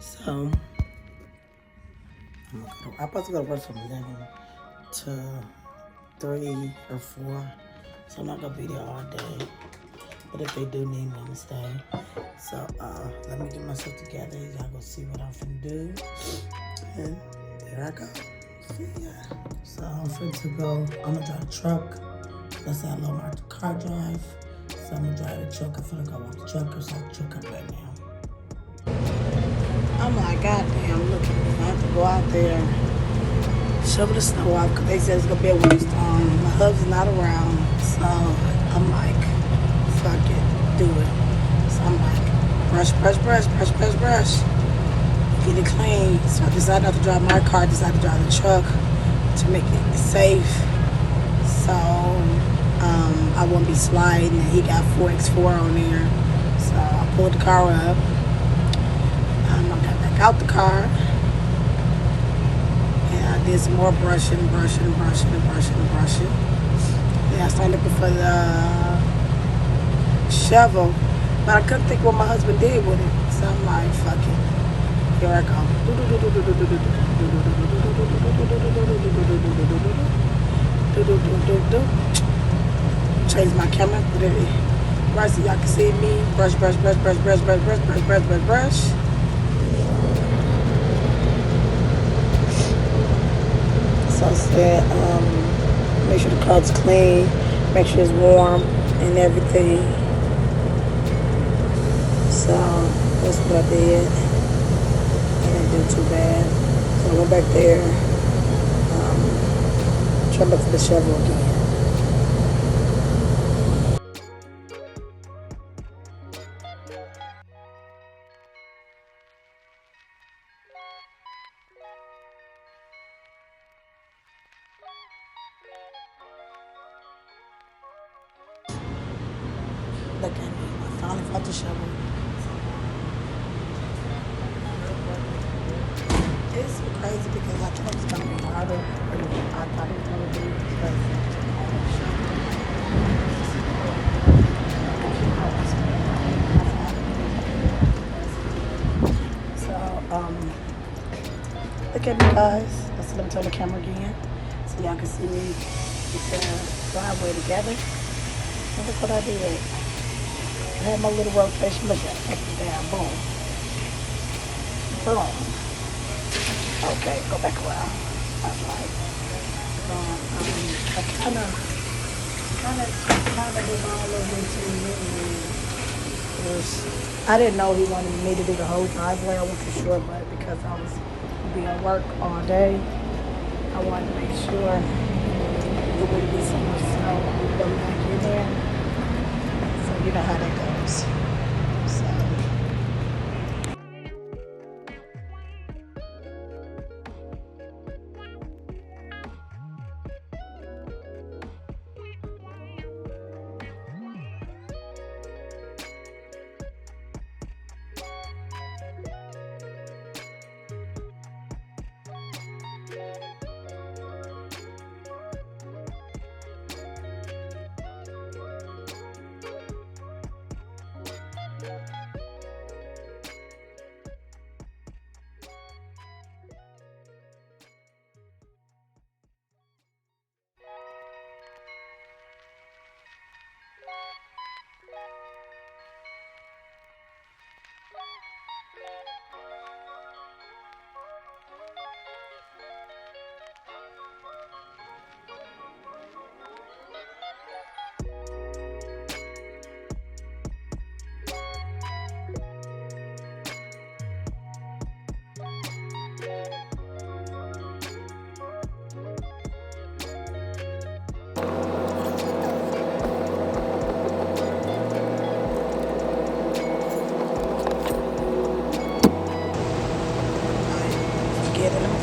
So I'm supposed to go to work from 11 to 3 or 4. So I'm not gonna be there all day. But if they do need me, I'm gonna stay. So let me get myself together. Y'all go see what I'm finna do. And there I go. See ya. So I'm finna go. I'm gonna drive the truck. Let's say I love my car drive. So I'm gonna drive the truck. I'm finna go walk the truck or start the truck up right now. I'm like, goddamn, look, I have to go out there, shovel the snow off, because they said it's going to be a windstorm. My husband's not around, so I'm like, fuck it, do it. So I'm like, brush, get it clean. So I decided not to drive my car, I decided to drive the truck to make it safe. So I won't be sliding, and he got 4x4 on there. So I pulled the car up. Out the car, and I did some more brushing. Then I started looking for the shovel, but I couldn't think what my husband did with it. So I'm like, fuck it. Here I go. Change my camera, put it right so y'all can see me. Brush. So I said, make sure the car's clean, make sure it's warm and everything. So that's what I did. I didn't do too bad. So I went back there, try to look for the shovel again. Look at me, I finally found the shovel. It's crazy because I thought it was going to be harder than I thought it was going to be because look at me guys. Let me turn the camera again so y'all can see me get the driveway together. And look what I did. I had my little rotation. Look at it. Down. Boom. Okay, go back around. That's right. I kind of did all over into I didn't know he wanted me to do the whole driveway. I wasn't sure, but because I was be at work all day, I wanted to make sure there wouldn't be so much snow going back in there. So you know how that goes. So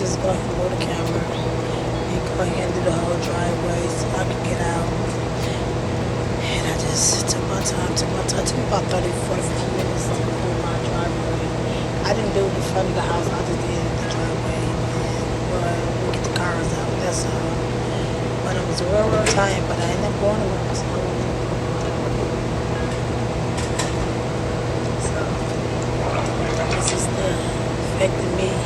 just go ahead and move the camera and go ahead and do the whole driveway so I can get out. And I just took my time. It took me about 30, 45 minutes to do my driveway. I didn't do the front of the house, I just did the driveway. But we'll get the cars out, that's all. But I was real tired, but I ended up going to work. So this is the affected me